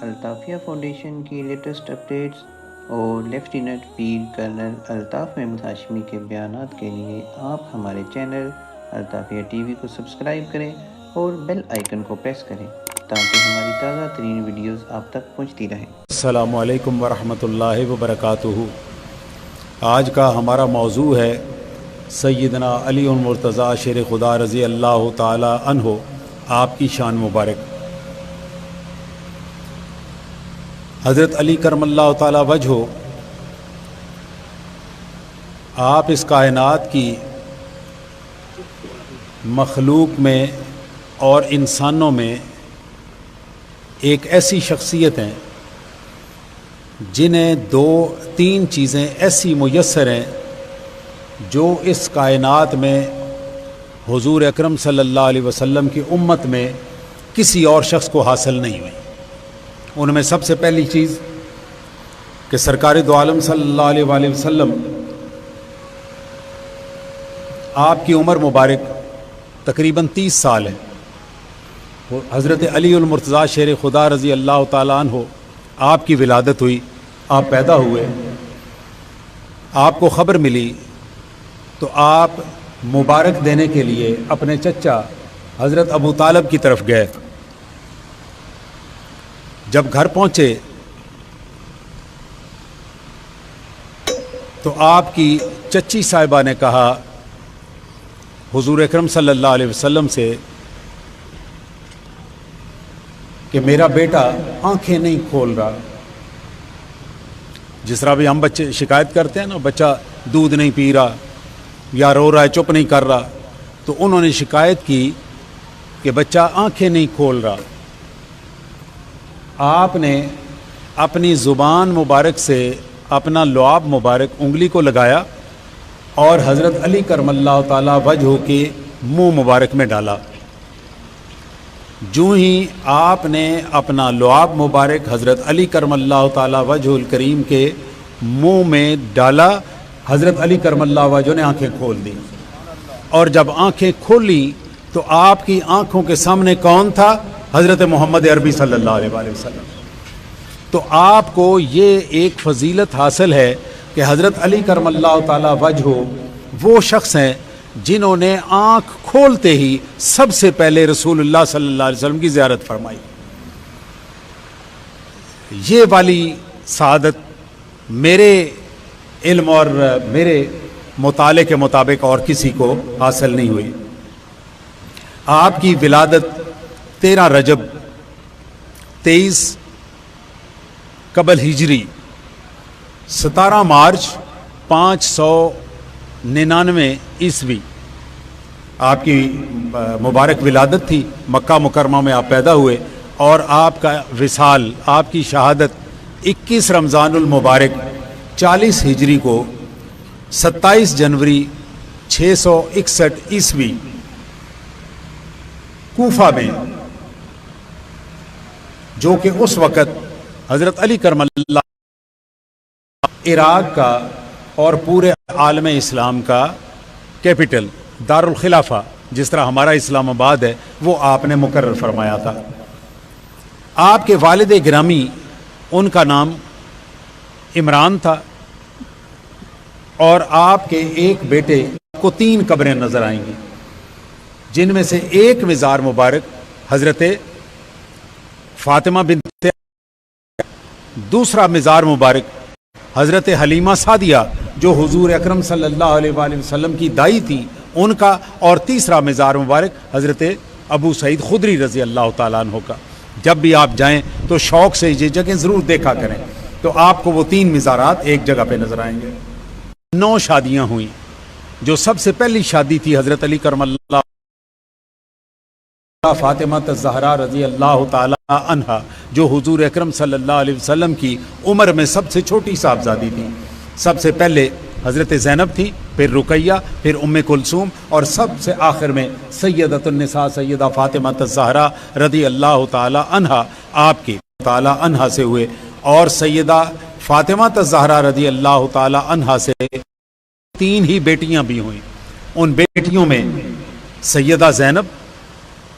الطافیہ foundation کی latest updates اور lieutenant پیر colonel Altaf Mahmood Hashmi کے بیانات کے لیے آپ ہمارے چینل الطافیہ ٹی وی کو سبسکرائب کریں اور بیل آئیکن کو پریس کریں تاکہ ہماری تازہ ترین ویڈیوز آپ تک پہنچتی رہیں۔ السلام علیکم ورحمۃ اللہ وبرکاتہ۔ آج کا ہمارا موضوع ہے سیدنا علی المرتضیٰ شیر خدا رضی اللہ تعالی عنہ، آپ کی شان مبارک۔ حضرت علی کرم اللہ تعالی وجہ آپ اس کائنات کی مخلوق میں اور انسانوں میں ایک ایسی شخصیت ہیں جنہیں تین چیزیں ایسی میسر ہیں جو اس کائنات میں حضور اکرم صلی اللہ علیہ وسلم کی امت میں کسی اور شخص کو حاصل نہیں ہوئی۔ ان میں سب سے پہلی چیز کہ سرکار دو عالم صلی اللہ علیہ وآلہ وسلم آپ کی عمر مبارک تقریباً 30 سال ہے۔ حضرت علی المرتضیٰ شیر خدا رضی اللہ تعالیٰ عنہ آپ کی ولادت ہوئی، آپ پیدا ہوئے، آپ کو خبر ملی تو آپ مبارک دینے کے لیے اپنے چچا حضرت ابو طالب کی طرف گئے۔ جب گھر پہنچے تو آپ کی چچی صاحبہ نے کہا حضور اکرم صلی اللہ علیہ وسلم سے کہ میرا بیٹا آنکھیں نہیں کھول رہا۔ جس طرح بھی ہم بچے شکایت کرتے ہیں نا، بچہ دودھ نہیں پی رہا یا رو رہا ہے، چپ نہیں کر رہا، تو انہوں نے شکایت کی کہ بچہ آنکھیں نہیں کھول رہا۔ آپ نے اپنی زبان مبارک سے اپنا لعاب مبارک انگلی کو لگایا اور حضرت علی کرم اللہ تعالی وجہ کے منہ مبارک میں ڈالا۔ جو ہی آپ نے اپنا لعاب مبارک حضرت علی کرم اللہ تعالی وجہ الکریم کے منہ میں ڈالا، حضرت علی کرم اللہ وجہ نے آنکھیں کھول دی، اور جب آنکھیں کھولی تو آپ کی آنکھوں کے سامنے کون تھا؟ حضرت محمد عربی صلی اللہ علیہ وآلہ وسلم۔ تو آپ کو یہ ایک فضیلت حاصل ہے کہ حضرت علی کرم اللہ تعالی وجہ وہ شخص ہیں جنہوں نے آنکھ کھولتے ہی سب سے پہلے رسول اللہ صلی اللہ علیہ وسلم کی زیارت فرمائی۔ یہ والی سعادت میرے علم اور میرے مطالعے کے مطابق اور کسی کو حاصل نہیں ہوئی۔ آپ کی ولادت 13 رجب 23 قبل ہجری 17 مارچ 599 عیسوی آپ کی مبارک ولادت تھی۔ مکہ مکرمہ میں آپ پیدا ہوئے اور آپ کا وصال، آپ کی شہادت 21 رمضان المبارک 40 ہجری کو 27 جنوری 661 عیسوی کوفہ میں، جو کہ اس وقت حضرت علی کرم اللہ عراق کا اور پورے عالم اسلام کا کیپٹل دارالخلافہ، جس طرح ہمارا اسلام آباد ہے، وہ آپ نے مقرر فرمایا تھا۔ آپ کے والد گرامی، ان کا نام عمران تھا، اور آپ کے ایک بیٹے کو 3 قبریں نظر آئیں گی، جن میں سے ایک مزار مبارک حضرت فاطمہ بنت، دوسرا مزار مبارک حضرت حلیمہ سعدیہ جو حضور اکرم صلی اللہ علیہ وآلہ وسلم کی دائی تھی، ان کا، اور تیسرا مزار مبارک حضرت ابو سعید خدری رضی اللہ تعالیٰ عنہ کا۔ جب بھی آپ جائیں تو شوق سے یہ جگہ ضرور دیکھا کریں، تو آپ کو وہ 3 مزارات ایک جگہ پہ نظر آئیں گے۔ 9 شادیاں ہوئیں۔ جو سب سے پہلی شادی تھی حضرت علی کرم اللہ فاطمہ الزہرا رضی اللہ تعالی عنہا، جو حضور اکرم صلی اللہ علیہ وسلم کی عمر میں سب سے چھوٹی صاحبزادی تھی۔ سب سے پہلے حضرت زینب تھی، پھر رقیہ، پھر ام کلثوم، اور سب سے آخر میں سیدۃ النساء سیدہ فاطمہ الزہرا رضی اللہ تعالی عنہا آپ کی تعالی عنہا سے ہوئے، اور سیدہ فاطمہ الزہرا رضی اللہ تعالی عنہا سے 3 ہی بیٹیاں بھی ہوئیں۔ ان بیٹیوں میں سیدہ زینب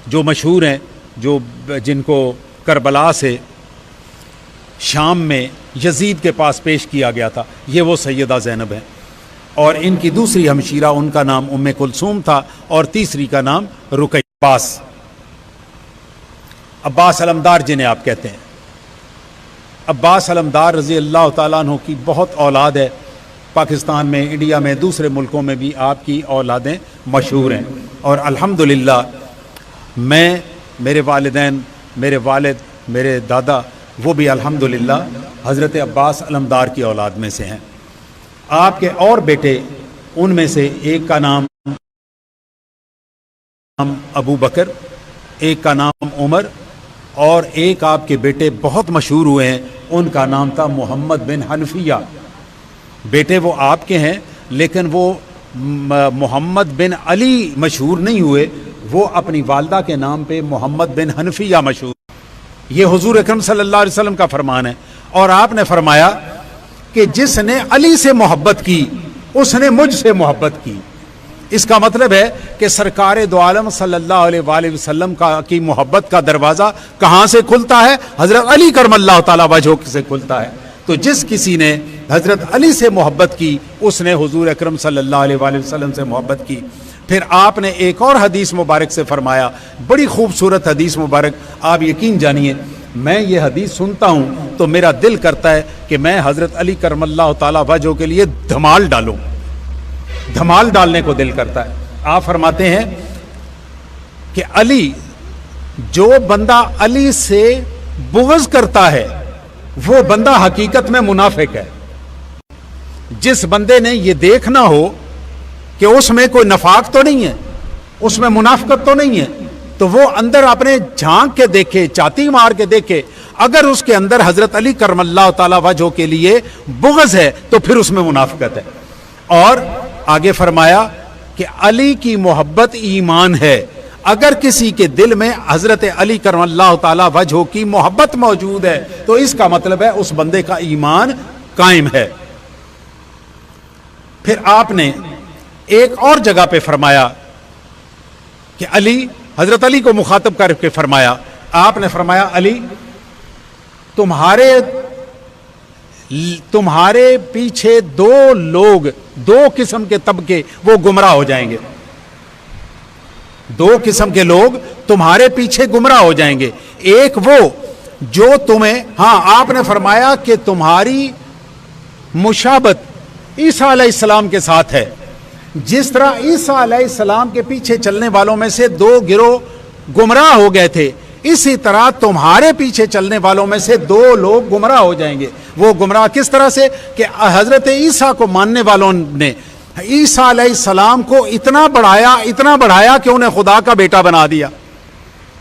جو مشہور ہیں، جن کو کربلا سے شام میں یزید کے پاس پیش کیا گیا تھا، یہ وہ سیدہ زینب ہیں، اور ان کی دوسری ہمشیرہ ان کا نام ام کلثوم تھا اور تیسری کا نام رقیہ۔ عباس علمدار جنہیں آپ کہتے ہیں، عباس علمدار رضی اللہ تعالیٰ عنہ کی بہت اولاد ہے، پاکستان میں، انڈیا میں، دوسرے ملکوں میں بھی آپ کی اولادیں مشہور ہیں، اور الحمدللہ میں، میرے والدین، میرے والد، میرے دادا، وہ بھی الحمدللہ حضرت عباس علمدار کی اولاد میں سے ہیں۔ آپ کے اور بیٹے، ان میں سے ایک کا نام ابو بکر، ایک کا نام عمر، اور ایک آپ کے بیٹے بہت مشہور ہوئے ہیں، ان کا نام تھا محمد بن حنفیہ۔ بیٹے وہ آپ کے ہیں، لیکن وہ محمد بن علی مشہور نہیں ہوئے، وہ اپنی والدہ کے نام پہ محمد بن حنفیہ مشہور۔ یہ حضور اکرم صلی اللہ علیہ وسلم کا فرمان ہے، اور آپ نے فرمایا کہ جس نے علی سے محبت کی اس نے مجھ سے محبت کی۔ اس کا مطلب ہے کہ سرکار دو عالم صلی اللہ علیہ وآلہ وسلم کی محبت کا دروازہ کہاں سے کھلتا ہے؟ حضرت علی کرم اللہ تعالیٰ وجہ سے کھلتا ہے۔ تو جس کسی نے حضرت علی سے محبت کی اس نے حضور اکرم صلی اللہ علیہ وآلہ وسلم سے محبت کی۔ پھر آپ نے ایک اور حدیث مبارک سے فرمایا، بڑی خوبصورت حدیث مبارک، آپ یقین جانیے میں یہ حدیث سنتا ہوں تو میرا دل کرتا ہے کہ میں حضرت علی کرم اللہ تعالیٰ وجہ کے لیے دھمال ڈالوں، دھمال ڈالنے کو دل کرتا ہے۔ آپ فرماتے ہیں کہ علی، جو بندہ علی سے بغض کرتا ہے وہ بندہ حقیقت میں منافق ہے۔ جس بندے نے یہ دیکھنا ہو کہ اس میں کوئی نفاق تو نہیں ہے، اس میں منافقت تو نہیں ہے، تو وہ اندر اپنے جھانک کے دیکھے، چاتی مار کے دیکھے، اگر اس کے اندر حضرت علی کرم اللہ تعالیٰ وجہ کے لیے بغض ہے تو پھر اس میں منافقت ہے۔ اور آگے فرمایا کہ علی کی محبت ایمان ہے۔ اگر کسی کے دل میں حضرت علی کرم اللہ تعالیٰ وجہ کی محبت موجود ہے تو اس کا مطلب ہے اس بندے کا ایمان قائم ہے۔ پھر آپ نے ایک اور جگہ پہ فرمایا کہ علی، حضرت علی کو مخاطب کر کے فرمایا، آپ نے فرمایا علی، تمہارے پیچھے دو لوگ، دو قسم کے طبقے وہ گمراہ ہو جائیں گے، دو قسم کے لوگ تمہارے پیچھے گمراہ ہو جائیں گے۔ ایک وہ جو تمہیں، ہاں آپ نے فرمایا کہ تمہاری مشابت عیسیٰ علیہ السلام کے ساتھ ہے، جس طرح عیسیٰ علیہ السلام کے پیچھے چلنے والوں میں سے دو گروہ گمراہ ہو گئے تھے، اسی طرح تمہارے پیچھے چلنے والوں میں سے دو لوگ گمراہ ہو جائیں گے۔ وہ گمراہ کس طرح سے؟ کہ حضرت عیسیٰ کو ماننے والوں نے عیسیٰ علیہ السلام کو اتنا بڑھایا کہ انہیں خدا کا بیٹا بنا دیا،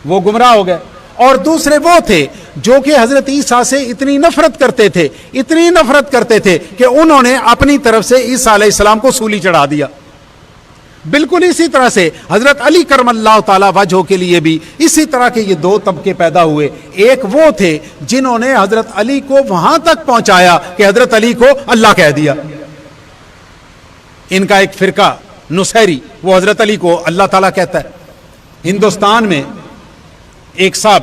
وہ گمراہ ہو گئے۔ اور دوسرے وہ تھے جو کہ حضرت عیسیٰ سے اتنی نفرت کرتے تھے کہ انہوں نے اپنی طرف سے عیسیٰ علیہ السلام کو سولی چڑھا دیا۔ بالکل اسی طرح سے حضرت علی کرم اللہ تعالیٰ وجہ کے لیے بھی اسی طرح کے یہ دو طبقے پیدا ہوئے۔ ایک وہ تھے جنہوں نے حضرت علی کو وہاں تک پہنچایا کہ حضرت علی کو اللہ کہہ دیا۔ ان کا ایک فرقہ نصیری، وہ حضرت علی کو اللہ تعالیٰ کہتا ہے۔ ہندوستان میں ایک صاحب،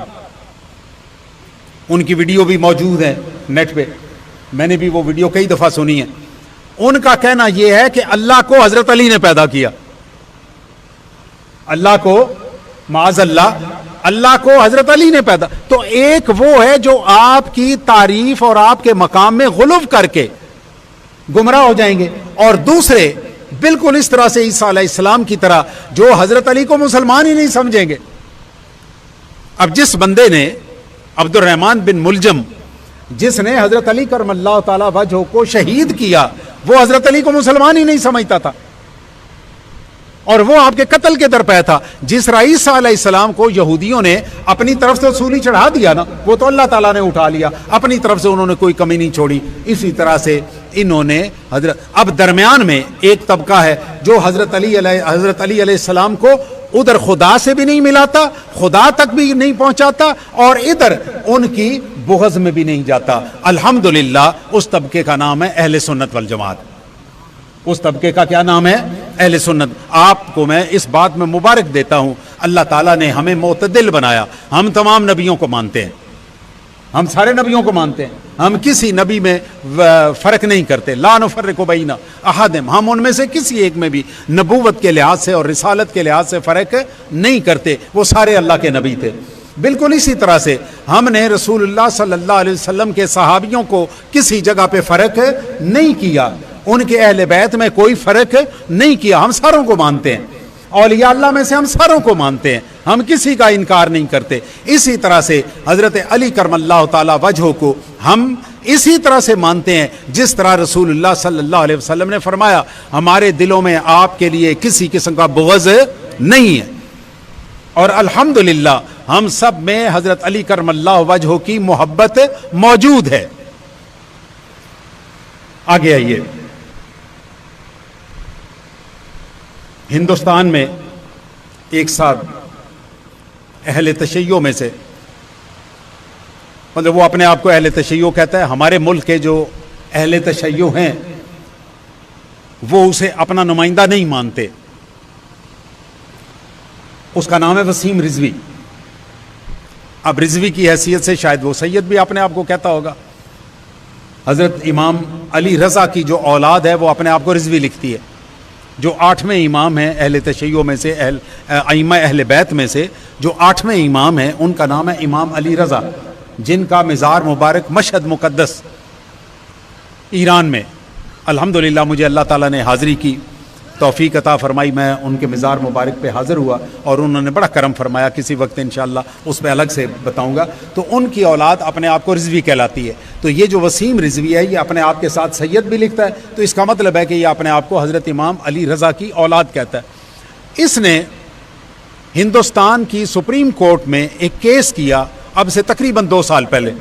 ان کی ویڈیو بھی موجود ہے نیٹ پہ، میں نے بھی وہ ویڈیو کئی دفعہ سنی ہے۔ ان کا کہنا یہ ہے کہ اللہ کو حضرت علی نے پیدا کیا، اللہ کو معاذ اللہ کو حضرت علی نے پیدا۔ تو ایک وہ ہے جو آپ کی تعریف اور آپ کے مقام میں غلو کر کے گمراہ ہو جائیں گے، اور دوسرے بالکل اس طرح سے عیسیٰ علیہ السلام کی طرح جو حضرت علی کو مسلمان ہی نہیں سمجھیں گے۔ اب جس بندے نے، عبد الرحمن بن ملجم، جس نے حضرت علی کرم اللہ تعالیٰ وجہ کو شہید کیا، وہ حضرت علی کو مسلمان ہی نہیں سمجھتا تھا، اور وہ آپ کے قتل کے در پہ تھا۔ جس طرح عیسیٰ علیہ السلام کو یہودیوں نے اپنی طرف سے سولی چڑھا دیا نا، وہ تو اللہ تعالیٰ نے اٹھا لیا، اپنی طرف سے انہوں نے کوئی کمی نہیں چھوڑی۔ اسی طرح سے انہوں نے اب درمیان میں ایک طبقہ ہے جو حضرت علی علیہ السلام کو ادھر خدا سے بھی نہیں ملاتا، خدا تک بھی نہیں پہنچاتا، اور ادھر ان کی بغض میں بھی نہیں جاتا۔ الحمدللہ اس طبقے کا نام ہے اہل سنت والجماعت۔ اس طبقے کا کیا نام ہے؟ اہل سنت۔ آپ کو میں اس بات میں مبارک دیتا ہوں، اللہ تعالیٰ نے ہمیں معتدل بنایا۔ ہم تمام نبیوں کو مانتے ہیں، ہم سارے نبیوں کو مانتے ہیں، ہم کسی نبی میں فرق نہیں کرتے. لا نفرق بین احد، ہم ان میں سے کسی ایک میں بھی نبوت کے لحاظ سے اور رسالت کے لحاظ سے فرق نہیں کرتے. وہ سارے اللہ کے نبی تھے. بالکل اسی طرح سے ہم نے رسول اللہ صلی اللہ علیہ وسلم کے صحابیوں کو کسی جگہ پہ فرق نہیں کیا، ان کے اہل بیت میں کوئی فرق نہیں کیا. ہم ساروں کو مانتے ہیں، اولیاء اللہ میں سے ہم ساروں کو مانتے ہیں، ہم کسی کا انکار نہیں کرتے. اسی طرح سے حضرت علی کرم اللہ تعالی وجہہ کو ہم اسی طرح سے مانتے ہیں جس طرح رسول اللہ صلی اللہ علیہ وسلم نے فرمایا ہمارے دلوں میں آپ کے لیے کسی قسم کا بغض نہیں ہے. اور الحمدللہ ہم سب میں حضرت علی کرم اللہ وجہہ کی محبت موجود ہے. آگے آئیے. ہندوستان میں ایک ساتھ اہل تشیع میں سے، مطلب وہ اپنے آپ کو اہل تشیع کہتا ہے، ہمارے ملک کے جو اہل تشیع ہیں وہ اسے اپنا نمائندہ نہیں مانتے. اس کا نام ہے وسیم رضوی. اب رضوی کی حیثیت سے شاید وہ سید بھی اپنے آپ کو کہتا ہوگا. حضرت امام علی رضا کی جو اولاد ہے وہ اپنے آپ کو رضوی لکھتی ہے. جو 8ویں امام ہیں اہل تشیع میں سے، ائمہ اہل بیت میں سے جو 8ویں امام ہیں ان کا نام ہے امام علی رضا، جن کا مزار مبارک مشہد مقدس ایران میں الحمدللہ مجھے اللہ تعالیٰ نے حاضری کی توفیق عطا فرمائی. میں ان کے مزار مبارک پہ حاضر ہوا اور انہوں نے بڑا کرم فرمایا. کسی وقت انشاءاللہ اس پہ الگ سے بتاؤں گا. تو ان کی اولاد اپنے آپ کو رضوی کہلاتی ہے. تو یہ جو وسیم رضوی ہے یہ اپنے آپ کے ساتھ سید بھی لکھتا ہے، تو اس کا مطلب ہے کہ یہ اپنے آپ کو حضرت امام علی رضا کی اولاد کہتا ہے. اس نے ہندوستان کی سپریم کورٹ میں ایک کیس کیا اب سے تقریباً 2 سال پہلے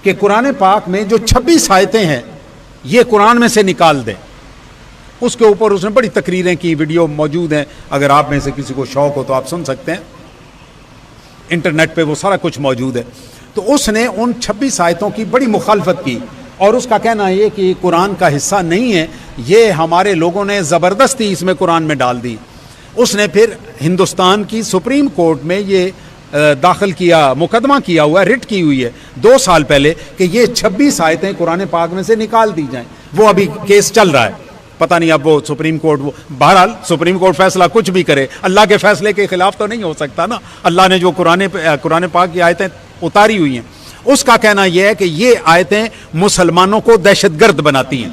کہ قرآن پاک میں جو 26 آیتیں ہیں یہ قرآن میں سے نکال دیں. اس کے اوپر اس نے بڑی تقریریں کی، ویڈیو موجود ہیں، اگر آپ میں سے کسی کو شوق ہو تو آپ سن سکتے ہیں، انٹرنیٹ پہ وہ سارا کچھ موجود ہے. تو اس نے ان 26 آیتوں کی بڑی مخالفت کی اور اس کا کہنا یہ کہ قرآن کا حصہ نہیں ہے، یہ ہمارے لوگوں نے زبردستی اس میں قرآن میں ڈال دی. اس نے پھر ہندوستان کی سپریم کورٹ میں یہ داخل کیا، مقدمہ کیا ہوا ہے، رٹ کی ہوئی ہے 2 سال پہلے کہ یہ 26 آیتیں قرآن پاک میں سے نکال دی جائیں. وہ ابھی کیس چل رہا ہے، پتہ نہیں اب وہ سپریم کورٹ بہرحال سپریم کورٹ فیصلہ کچھ بھی کرے، اللہ کے فیصلے کے خلاف تو نہیں ہو سکتا نا. اللہ نے جو قرآن پاک کی آیتیں اتاری ہوئی ہیں، اس کا کہنا یہ ہے کہ یہ آیتیں مسلمانوں کو دہشت گرد بناتی ہیں.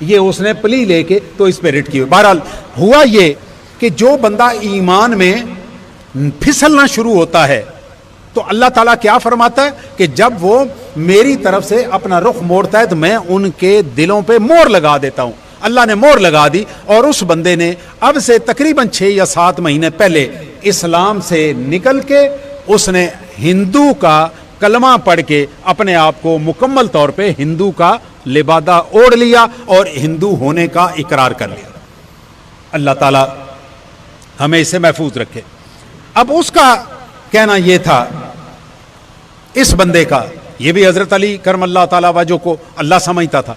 یہ اس نے پلی لے کے تو اس پہ رٹ کی ہوئی. بہرحال ہوا یہ کہ جو بندہ ایمان میں پھسلنا شروع ہوتا ہے تو اللہ تعالیٰ کیا فرماتا ہے کہ جب وہ میری طرف سے اپنا رخ موڑتا ہے تو میں ان کے دلوں پہ مہر لگا دیتا ہوں. اللہ نے مہر لگا دی اور اس بندے نے اب سے تقریباً 6 یا 7 مہینے پہلے اسلام سے نکل کے اس نے ہندو کا کلمہ پڑھ کے اپنے آپ کو مکمل طور پہ ہندو کا لبادہ اوڑھ لیا اور ہندو ہونے کا اقرار کر لیا. اللہ تعالیٰ ہمیں اسے محفوظ رکھے. اب اس کا کہنا یہ تھا، اس بندے کا، یہ بھی حضرت علی کرم اللہ تعالیٰ وجہ کو اللہ سمجھتا تھا،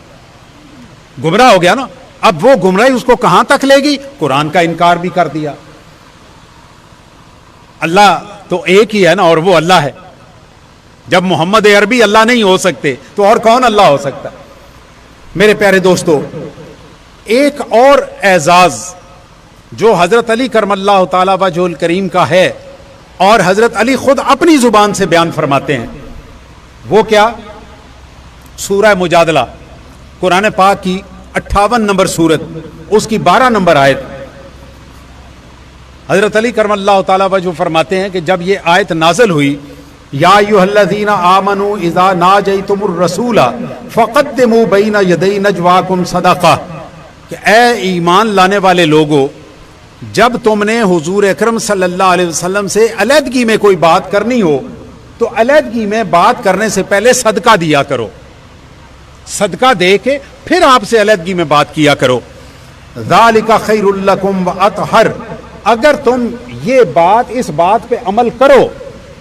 گمراہ ہو گیا نا. اب وہ گمراہی اس کو کہاں تک لے گی؟ قرآن کا انکار بھی کر دیا. اللہ تو ایک ہی ہے نا اور وہ اللہ ہے. جب محمد عربی اللہ نہیں ہو سکتے تو اور کون اللہ ہو سکتا؟ میرے پیارے دوستو، ایک اور اعزاز جو حضرت علی کرم اللہ تعالی وجہ الکریم کا ہے اور حضرت علی خود اپنی زبان سے بیان فرماتے ہیں، وہ کیا؟ سورہ مجادلہ، قرآن پاک کی 58 نمبر سورت، اس کی 12 نمبر آیت. حضرت علی کرم اللہ تعالی وجہ فرماتے ہیں کہ جب یہ آیت نازل ہوئی، یا ایھا الذین آمنوا اذا ناجیتم الرسول فقدموا بین یدی نجواکم صدقہ، کہ اے ایمان لانے والے لوگو، جب تم نے حضور اکرم صلی اللہ علیہ وسلم سے علیحدگی میں کوئی بات کرنی ہو تو علیحدگی میں بات کرنے سے پہلے صدقہ دیا کرو، صدقہ دے کے پھر آپ سے علیحدگی میں بات کیا کرو. ذالک خیر لکم واطہر، اگر تم یہ بات، اس بات پہ عمل کرو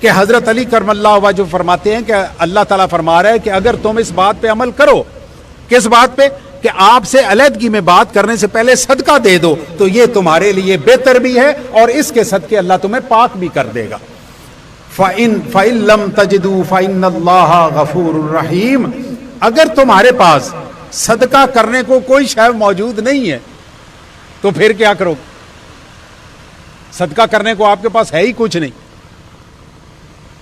کہ حضرت علی کرم اللہ وجہ فرماتے ہیں کہ اللہ تعالیٰ فرما رہا ہے کہ اگر تم اس بات پہ عمل کرو، کس بات پہ؟ کہ آپ سے علیحدگی میں بات کرنے سے پہلے صدقہ دے دو تو یہ تمہارے لیے بہتر بھی ہے اور اس کے صدقے اللہ تمہیں پاک بھی کر دے گا. فَإِن لَمْ تَجِدُوا فَإِنَّ اللَّهَ غَفُورٌ رَحِيمٌ، اگر تمہارے پاس صدقہ کرنے کو کوئی شے موجود نہیں ہے تو پھر کیا کرو؟ صدقہ کرنے کو آپ کے پاس ہے ہی کچھ نہیں،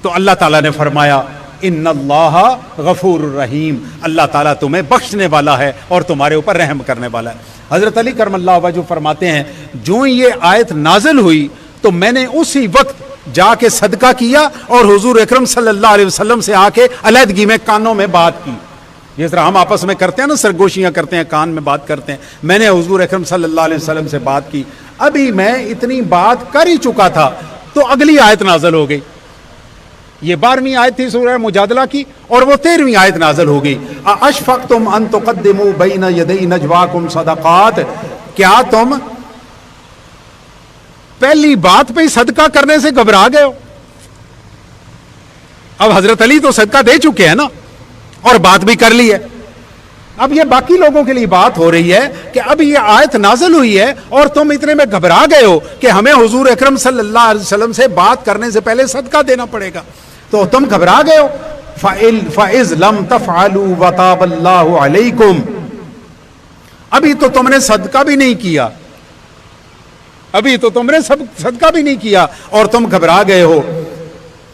تو اللہ تعالیٰ نے فرمایا ان اللہ غفور الرحیم، اللہ تعالیٰ تمہیں بخشنے والا ہے اور تمہارے اوپر رحم کرنے والا ہے۔ حضرت علی کرم اللہ وجہ فرماتے ہیں جو یہ آیت نازل ہوئی تو میں نے اسی وقت جا کے صدقہ کیا اور حضور اکرم صلی اللہ علیہ وسلم سے آ کے علیحدگی میں کانوں میں بات کی، جس طرح ہم آپس میں کرتے ہیں نا، سرگوشیاں کرتے ہیں، کان میں بات کرتے ہیں، میں نے حضور اکرم صلی اللہ علیہ وسلم سے بات کی۔ ابھی میں اتنی بات کر ہی چکا تھا تو اگلی آیت نازل ہو گئی، یہ 12ویں آیت تھی سورہ مجادلہ کی، اور وہ 13ویں آیت نازل ہو گئی، اشفقتم ان تقدموا بین یدی نجواکم صدقات، کیا تم پہلی بات پہ ہی صدقہ کرنے سے گھبرا گئے ہو؟ اب حضرت علی تو صدقہ دے چکے ہیں نا اور بات بھی کر لی ہے، اب یہ باقی لوگوں کے لیے بات ہو رہی ہے کہ اب یہ آیت نازل ہوئی ہے اور تم اتنے میں گھبرا گئے ہو کہ ہمیں حضور اکرم صلی اللہ علیہ وسلم سے بات کرنے سے پہلے صدقہ دینا پڑے گا، تو تم گھبرا گئے ہو۔ فَإِذْ لَمْ تَفْعَلُوا وَتَابَ اللَّهُ عَلَيْكُمْ، ابھی تو تم نے صدقہ بھی نہیں کیا، ابھی تو تم نے صدقہ بھی نہیں کیا اور تم گھبرا گئے ہو۔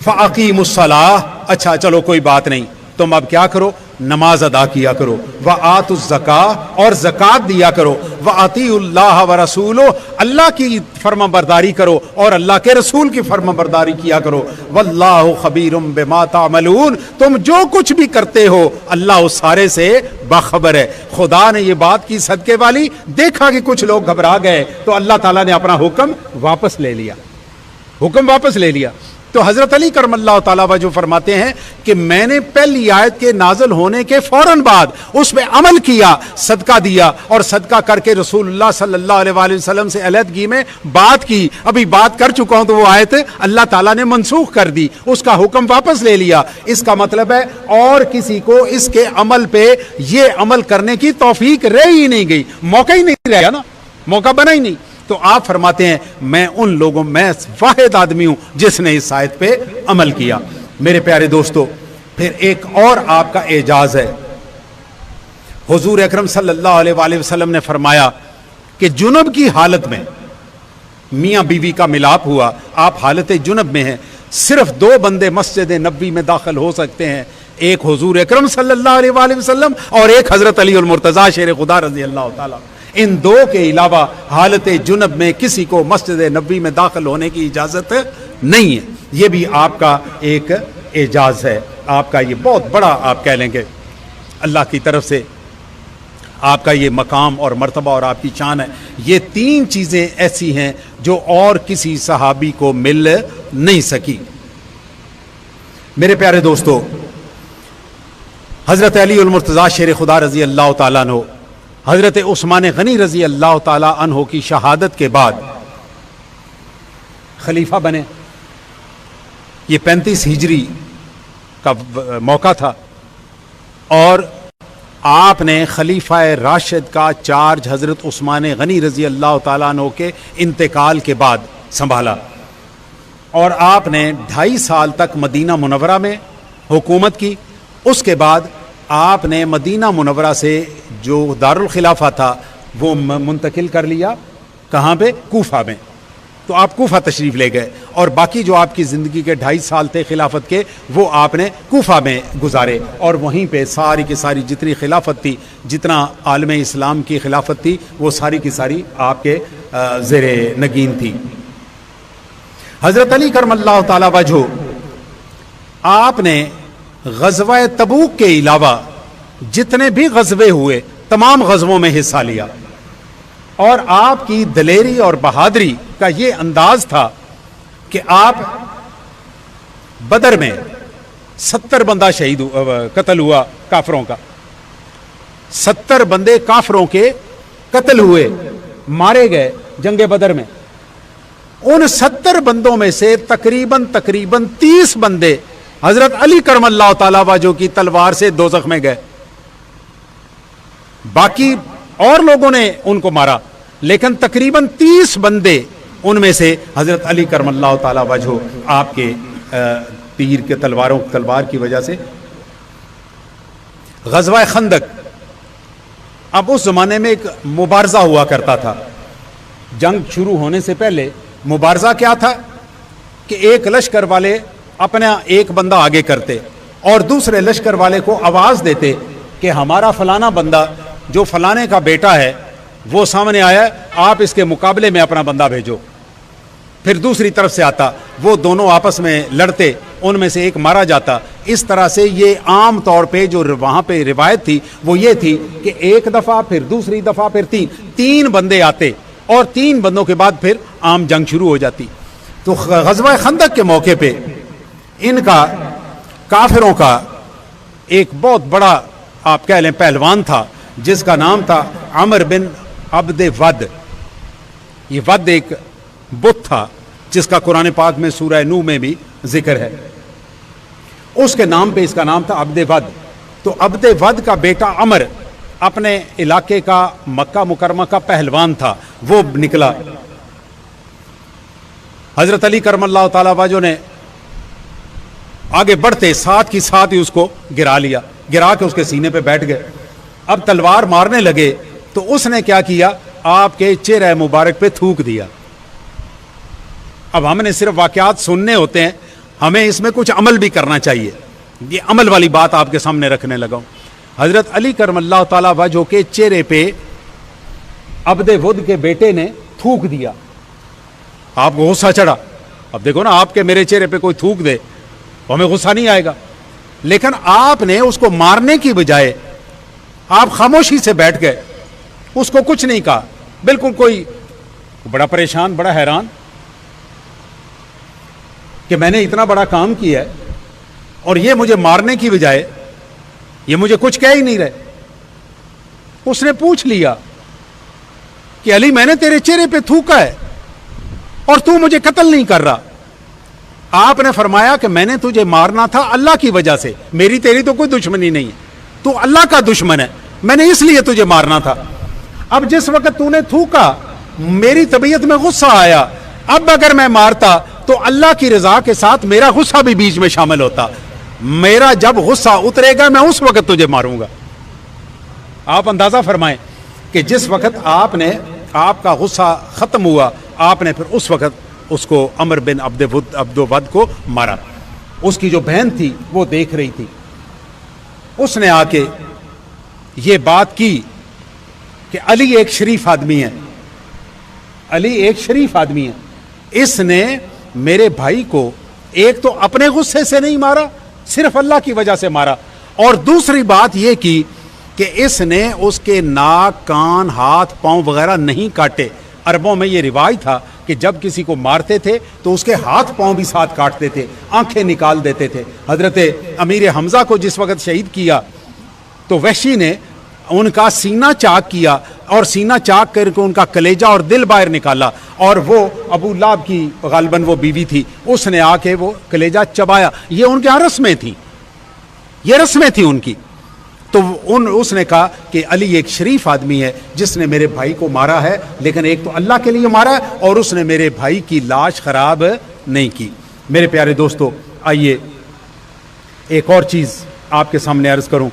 فَأَقِيمُوا الصَّلَاةَ، اچھا چلو کوئی بات نہیں، تم اب کیا کرو؟ نماز ادا کیا کرو، وَآتُوا الزَّكَاةَ، اور زکوٰۃ دیا کرو، وَأَطِيعُوا اللَّهَ وَرَسُولَهُ، اللہ کی فرما برداری کرو اور اللہ کے رسول کی فرما برداری کیا کرو، وَاللَّهُ خَبِيرٌ بِمَا تَعْمَلُونَ، تم جو کچھ بھی کرتے ہو اللہ اس سارے سے باخبر ہے۔ خدا نے یہ بات کی صدقے والی، دیکھا کہ کچھ لوگ گھبرا گئے تو اللہ تعالیٰ نے اپنا حکم واپس لے لیا، حکم واپس لے لیا۔ تو حضرت علی کرم اللہ تعالیٰ وجہ فرماتے ہیں کہ میں نے پہلی آیت کے نازل ہونے کے فوراً بعد اس پہ عمل کیا، صدقہ دیا اور صدقہ کر کے رسول اللہ صلی اللہ علیہ وآلہ وسلم سے علیحدگی میں بات کی، ابھی بات کر چکا ہوں تو وہ آیت اللہ تعالیٰ نے منسوخ کر دی، اس کا حکم واپس لے لیا۔ اس کا مطلب ہے اور کسی کو اس کے عمل پہ یہ عمل کرنے کی توفیق رہ ہی نہیں گئی، موقع ہی نہیں رہا نا، موقع بنا ہی نہیں۔ تو آپ فرماتے ہیں میں ان لوگوں میں واحد آدمی ہوں جس نے اس آیت پہ عمل کیا۔ میرے پیارے دوستو، پھر ایک اور آپ کا اعجاز ہے، حضور اکرم صلی اللہ علیہ وآلہ وسلم نے فرمایا کہ جنب کی حالت میں میاں بیوی کا ملاپ ہوا، آپ حالت جنب میں ہیں، صرف 2 بندے مسجد نبوی میں داخل ہو سکتے ہیں، ایک حضور اکرم صلی اللہ علیہ وآلہ وسلم اور ایک حضرت علی المرتضیٰ شیر خدا رضی اللہ تعالیٰ۔ ان 2 کے علاوہ حالت جنب میں کسی کو مسجد نبوی میں داخل ہونے کی اجازت نہیں ہے۔ یہ بھی آپ کا ایک اعجاز ہے، آپ کا یہ بہت بڑا آپ کہہ لیں گے اللہ کی طرف سے آپ کا یہ مقام اور مرتبہ اور آپ کی شان ہے۔ یہ 3 چیزیں ایسی ہیں جو اور کسی صحابی کو مل نہیں سکی۔ میرے پیارے دوستو، حضرت علی المرتضیٰ شیر خدا رضی اللہ تعالیٰ عنہ، حضرت عثمان غنی رضی اللہ تعالیٰ عنہ کی شہادت کے بعد خلیفہ بنے۔ یہ 35 ہجری کا موقع تھا اور آپ نے خلیفہ راشد کا چارج حضرت عثمان غنی رضی اللہ تعالیٰ عنہ کے انتقال کے بعد سنبھالا، اور آپ نے 2.5 سال تک مدینہ منورہ میں حکومت کی۔ اس کے بعد آپ نے مدینہ منورہ سے جو دارالخلافہ تھا وہ منتقل کر لیا، کہاں پہ؟ کوفہ میں۔ تو آپ کوفہ تشریف لے گئے اور باقی جو آپ کی زندگی کے 2.5 سال تھے خلافت کے وہ آپ نے کوفہ میں گزارے، اور وہیں پہ ساری کی ساری جتنی خلافت تھی، جتنا عالم اسلام کی خلافت تھی، وہ ساری کی ساری آپ کے زیر نگین تھی۔ حضرت علی کرم اللہ تعالی وجہ، آپ نے غزوہ تبوک کے علاوہ جتنے بھی غزوے ہوئے تمام غزووں میں حصہ لیا، اور آپ کی دلیری اور بہادری کا یہ انداز تھا کہ آپ بدر میں 70 بندہ شہید قتل ہوا کافروں کا، 70 بندے کافروں کے قتل ہوئے، مارے گئے جنگ بدر میں۔ ان 70 بندوں میں سے تقریباً 30 بندے حضرت علی کرم اللہ تعالی وجہ کی تلوار سے دوزخ میں گئے، باقی اور لوگوں نے ان کو مارا، لیکن تقریباً 30 بندے ان میں سے حضرت علی کرم اللہ تعالی وجہ آپ کے تیر کے تلوار کی وجہ سے. غزوہ خندق. اب اس زمانے میں ایک مبارزہ ہوا کرتا تھا. جنگ شروع ہونے سے پہلے مبارزہ کیا تھا کہ ایک لشکر والے اپنا ایک بندہ آگے کرتے اور دوسرے لشکر والے کو آواز دیتے کہ ہمارا فلانا بندہ جو فلانے کا بیٹا ہے وہ سامنے آیا ہے, آپ اس کے مقابلے میں اپنا بندہ بھیجو. پھر دوسری طرف سے آتا, وہ دونوں آپس میں لڑتے, ان میں سے ایک مارا جاتا. اس طرح سے یہ عام طور پہ جو وہاں پہ روایت تھی وہ یہ تھی کہ ایک دفعہ, پھر دوسری دفعہ, پھر تین بندے آتے اور 3 بندوں کے بعد پھر عام جنگ شروع ہو جاتی. تو غزوہ خندق کے موقع پہ ان کا کافروں کا ایک بہت بڑا آپ کہہ لیں پہلوان تھا جس کا نام تھا عمر بن عبد ود. یہ ود ایک بت تھا جس کا قرآن پاک میں سورہ نوح میں بھی ذکر ہے. اس کے نام پہ اس کا نام تھا عبد ود. تو عبد ود کا بیٹا عمر اپنے علاقے کا مکہ مکرمہ کا پہلوان تھا, وہ نکلا. حضرت علی کرم اللہ تعالی وجہ نے آگے بڑھتے ساتھ کی ساتھ ہی اس کو گرا لیا, گرا کے اس کے سینے پہ بیٹھ گئے. اب تلوار مارنے لگے تو اس نے کیا کیا, آپ کے چہرہ مبارک پہ تھوک دیا. اب ہم نے صرف واقعات سننے ہوتے ہیں, ہمیں اس میں کچھ عمل بھی کرنا چاہیے. یہ عمل والی بات آپ کے سامنے رکھنے لگا ہوں. حضرت علی کرم اللہ تعالی وجہ کے چہرے پہ عبد ود کے بیٹے نے تھوک دیا. آپ کو غصہ چڑھا. اب دیکھو نا, آپ کے میرے چہرے پہ کوئی تھوک دے تو ہمیں غصہ نہیں آئے گا, لیکن آپ نے اس کو مارنے کی بجائے آپ خاموشی سے بیٹھ گئے, اس کو کچھ نہیں کہا. بالکل کوئی بڑا پریشان, بڑا حیران کہ میں نے اتنا بڑا کام کیا ہے اور یہ مجھے مارنے کی بجائے یہ مجھے کچھ کہہ ہی نہیں رہے. اس نے پوچھ لیا کہ علی, میں نے تیرے چہرے پہ تھوکا ہے اور تو مجھے قتل نہیں کر رہا. آپ نے فرمایا کہ میں نے تجھے مارنا تھا اللہ کی وجہ سے, میری تیری تو کوئی دشمنی نہیں ہے, تو اللہ کا دشمن ہے, میں نے اس لیے تجھے مارنا تھا. اب جس وقت تو نے تھوکا میری طبیعت میں غصہ آیا, اب اگر میں مارتا تو اللہ کی رضا کے ساتھ میرا غصہ بھی بیچ میں شامل ہوتا. میرا جب غصہ اترے گا میں اس وقت تجھے ماروں گا. آپ اندازہ فرمائیں کہ جس وقت آپ کا غصہ ختم ہوا, آپ نے پھر اس وقت اس کو عمر بن عبد ود کو مارا. اس کی جو بہن تھی وہ دیکھ رہی تھی. اس نے آ کے یہ بات کی کہ علی ایک شریف آدمی ہے, علی ایک شریف آدمی ہے, اس نے میرے بھائی کو ایک تو اپنے غصے سے نہیں مارا, صرف اللہ کی وجہ سے مارا, اور دوسری بات یہ کی کہ اس نے اس کے ناک, کان, ہاتھ, پاؤں وغیرہ نہیں کاٹے. عربوں میں یہ روایت تھا کہ جب کسی کو مارتے تھے تو اس کے ہاتھ پاؤں بھی ساتھ کاٹتے تھے, آنکھیں نکال دیتے تھے. حضرت امیر حمزہ کو جس وقت شہید کیا تو وحشی نے ان کا سینہ چاک کیا اور سینہ چاک کر کے ان کا کلیجہ اور دل باہر نکالا, اور وہ ابو لہب کی غالباً وہ بیوی تھی, اس نے آ کے وہ کلیجہ چبایا. یہ ان کے یہاں رسمیں تھیں, یہ رسمیں تھیں ان کی. تو اس نے کہا کہ علی ایک شریف آدمی ہے جس نے میرے بھائی کو مارا ہے, لیکن ایک تو اللہ کے لیے مارا ہے اور اس نے میرے بھائی کی لاش خراب نہیں کی. میرے پیارے دوستو, آئیے ایک اور چیز آپ کے سامنے عرض کروں.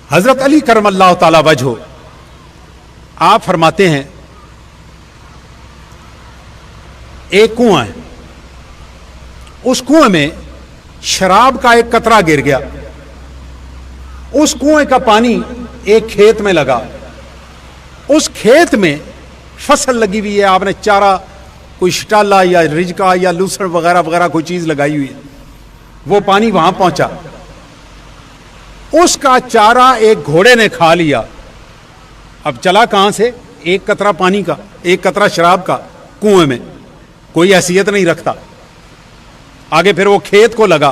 حضرت علی کرم اللہ تعالی وجہ آپ فرماتے ہیں ایک کنواں ہے, اس کنویں میں شراب کا ایک قطرہ گر گیا. اس کنویں کا پانی ایک کھیت میں لگا, اس کھیت میں فصل لگی ہوئی ہے, آپ نے چارہ کوئی شٹالا یا رجکا یا لوسڑ وغیرہ وغیرہ کوئی چیز لگائی ہوئی ہے, وہ پانی وہاں پہنچا, اس کا چارہ ایک گھوڑے نے کھا لیا. اب چلا کہاں سے؟ ایک قطرہ پانی کا, ایک قطرہ شراب کا کنویں میں, کوئی حیثیت نہیں رکھتا. آگے پھر وہ کھیت کو لگا,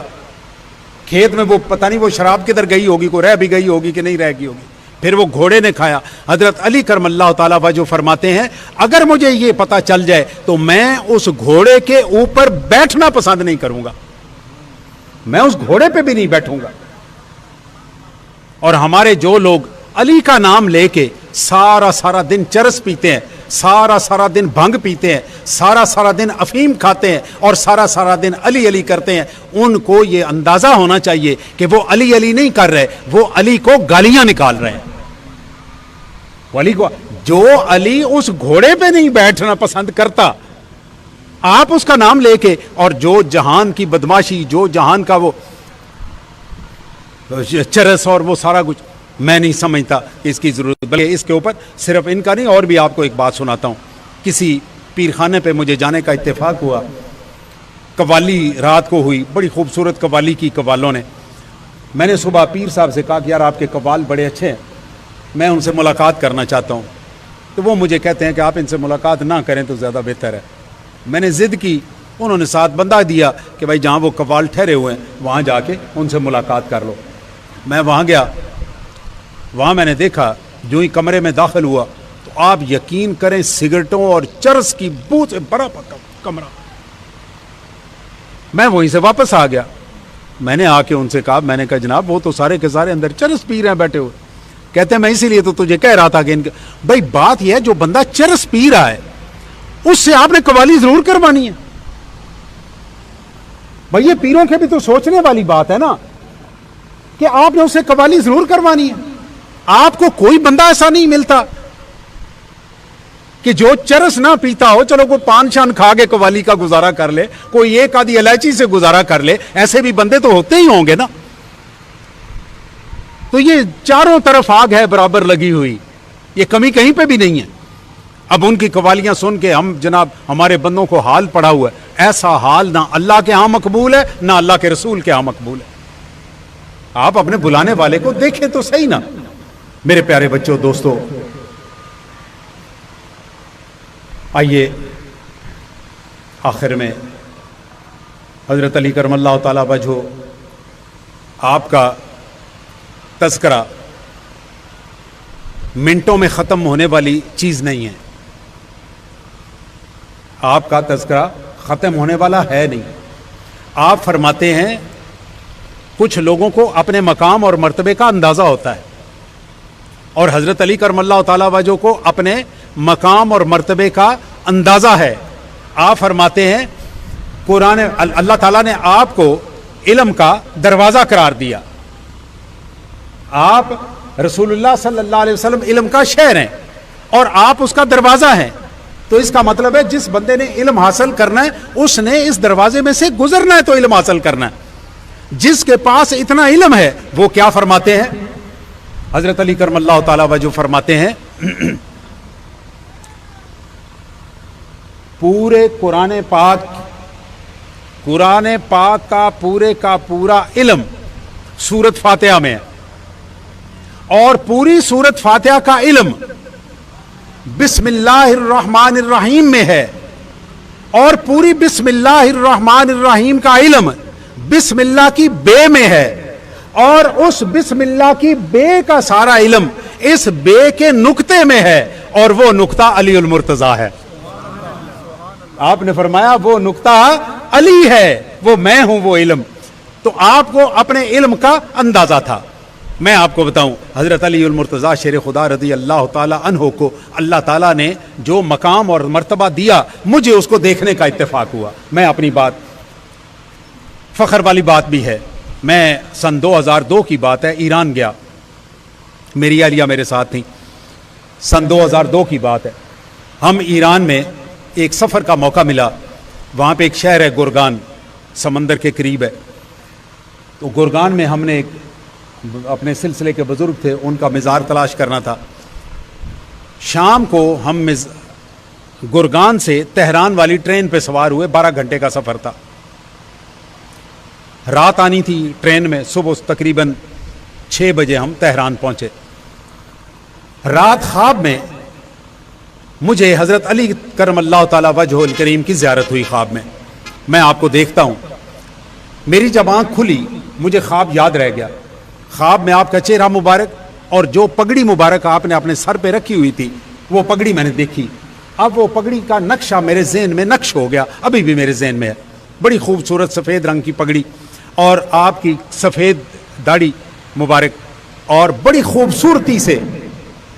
کھیت میں وہ پتہ نہیں وہ شراب کدھر گئی ہوگی, کوئی رہ بھی گئی ہوگی کہ نہیں رہ گئی ہوگی, پھر وہ گھوڑے نے کھایا. حضرت علی کرم اللہ تعالیٰ وجہ فرماتے ہیں اگر مجھے یہ پتہ چل جائے تو میں اس گھوڑے کے اوپر بیٹھنا پسند نہیں کروں گا, میں اس گھوڑے پہ بھی نہیں بیٹھوں گا. اور ہمارے جو لوگ علی کا نام لے کے سارا دن چرس پیتے ہیں, سارا سارا دن بھنگ پیتے ہیں، سارا سارا دن افیم کھاتے ہیں اور سارا سارا دن علی علی کرتے ہیں، ان کو یہ اندازہ ہونا چاہیے کہ وہ علی علی نہیں کر رہے، وہ علی کو گالیاں نکال رہے ہیں۔ علی کو، جو علی اس گھوڑے پہ نہیں بیٹھنا پسند کرتا، آپ اس کا نام لے کے، اور جو جہان کی بدماشی، جو جہان کا وہ چرس اور وہ سارا کچھ، میں نہیں سمجھتا کہ اس کی ضرورت، بلکہ اس کے اوپر صرف ان کا نہیں، اور بھی آپ کو ایک بات سناتا ہوں۔ کسی پیر خانے پہ مجھے جانے کا اتفاق ہوا، قوالی رات کو ہوئی، بڑی خوبصورت قوالی کی قوالوں نے۔ میں نے صبح پیر صاحب سے کہا کہ یار آپ کے قوال بڑے اچھے ہیں، میں ان سے ملاقات کرنا چاہتا ہوں۔ تو وہ مجھے کہتے ہیں کہ آپ ان سے ملاقات نہ کریں تو زیادہ بہتر ہے۔ میں نے ضد کی، انہوں نے ساتھ بندہ دیا کہ بھائی جہاں وہ قوال ٹھہرے ہوئے ہیں وہاں جا کے ان سے ملاقات کر لو۔ میں وہاں گیا، وہاں میں نے دیکھا، جو ہی کمرے میں داخل ہوا تو آپ یقین کریں سگریٹوں اور چرس کی بو سے بھرا پکا کمرہ۔ میں وہیں سے واپس آ گیا۔ میں نے آ کے ان سے کہا، میں نے کہا جناب وہ تو سارے کے سارے اندر چرس پی رہے ہیں بیٹھے ہوئے۔ کہتے ہیں میں اسی لیے تو تجھے کہہ رہا تھا کہ بھائی بات یہ ہے، جو بندہ چرس پی رہا ہے اس سے آپ نے قوالی ضرور کروانی ہے۔ بھائی یہ پیروں کے بھی تو سوچنے والی بات ہے نا کہ آپ نے اسے قوالی ضرور کروانی ہے۔ آپ کو کوئی بندہ ایسا نہیں ملتا کہ جو چرس نہ پیتا ہو، چلو کوئی پان شان کھا کے قوالی کا گزارا کر لے، کوئی ایک آدھی الائچی سے گزارا کر لے، ایسے بھی بندے تو ہوتے ہی ہوں گے نا۔ تو یہ چاروں طرف آگ ہے برابر لگی ہوئی، یہ کمی کہیں پہ بھی نہیں ہے۔ اب ان کی قوالیاں سن کے ہم جناب ہمارے بندوں کو حال پڑا ہوا ہے، ایسا حال نہ اللہ کے ہاں مقبول ہے نہ اللہ کے رسول کے ہاں مقبول ہے۔ آپ اپنے بلانے والے کو دیکھیں تو صحیح نا۔ میرے پیارے بچوں، دوستو، آئیے آخر میں حضرت علی کرم اللہ تعالی وجہہ، آپ کا تذکرہ منٹوں میں ختم ہونے والی چیز نہیں ہے، آپ کا تذکرہ ختم ہونے والا ہے نہیں۔ آپ فرماتے ہیں کچھ لوگوں کو اپنے مقام اور مرتبے کا اندازہ ہوتا ہے، اور حضرت علی کرم اللہ تعالی وجہہ کو اپنے مقام اور مرتبے کا اندازہ ہے۔ آپ فرماتے ہیں قرآن، اللہ تعالیٰ نے آپ کو علم کا دروازہ قرار دیا، آپ رسول اللہ صلی اللہ علیہ وسلم علم کا شہر ہیں اور آپ اس کا دروازہ ہیں۔ تو اس کا مطلب ہے جس بندے نے علم حاصل کرنا ہے اس نے اس دروازے میں سے گزرنا ہے تو علم حاصل کرنا ہے۔ جس کے پاس اتنا علم ہے وہ کیا فرماتے ہیں؟ حضرت علی کرم اللہ تعالی وجہہ فرماتے ہیں پورے قرآن پاک کا پورے کا پورا علم سورت فاتحہ میں ہے، اور پوری سورت فاتحہ کا علم بسم اللہ الرحمن الرحیم میں ہے، اور پوری بسم اللہ الرحمن الرحیم کا علم بسم اللہ کی بے میں ہے، اور اس بسم اللہ کی بے کا سارا علم اس بے کے نقطے میں ہے، اور وہ نقطہ علی المرتضیٰ ہے۔ آپ نے فرمایا وہ نقطہ علی ہے، وہ میں ہوں وہ علم۔ تو آپ کو اپنے علم کا اندازہ تھا۔ میں آپ کو بتاؤں، حضرت علی المرتضیٰ شیر خدا رضی اللہ تعالی عنہ کو اللہ تعالیٰ نے جو مقام اور مرتبہ دیا، مجھے اس کو دیکھنے کا اتفاق ہوا۔ میں اپنی بات، فخر والی بات بھی ہے، میں سن 2002 کی بات ہے، ایران گیا، میری اہلیہ میرے ساتھ تھیں، سن 2002 کی بات ہے۔ ہم ایران میں ایک سفر کا موقع ملا، وہاں پہ ایک شہر ہے گورگان، سمندر کے قریب ہے۔ تو گورگان میں ہم نے ایک اپنے سلسلے کے بزرگ تھے، ان کا مزار تلاش کرنا تھا۔ شام کو ہم گورگان سے تہران والی ٹرین پہ سوار ہوئے، 12 گھنٹے کا سفر تھا۔ رات آنی تھی ٹرین میں، صبح تقریباً 6 بجے ہم تہران پہنچے۔ رات خواب میں مجھے حضرت علی کرم اللہ تعالی وجہہ الکریم کی زیارت ہوئی خواب میں۔ میں آپ کو دیکھتا ہوں، میری جب آنکھ کھلی مجھے خواب یاد رہ گیا۔ خواب میں آپ کا چہرہ مبارک اور جو پگڑی مبارک آپ نے اپنے سر پہ رکھی ہوئی تھی وہ پگڑی میں نے دیکھی۔ اب وہ پگڑی کا نقشہ میرے ذہن میں نقش ہو گیا، ابھی بھی میرے ذہن میں ہے۔ بڑی خوبصورت سفید رنگ کی پگڑی اور آپ کی سفید داڑھی مبارک، اور بڑی خوبصورتی سے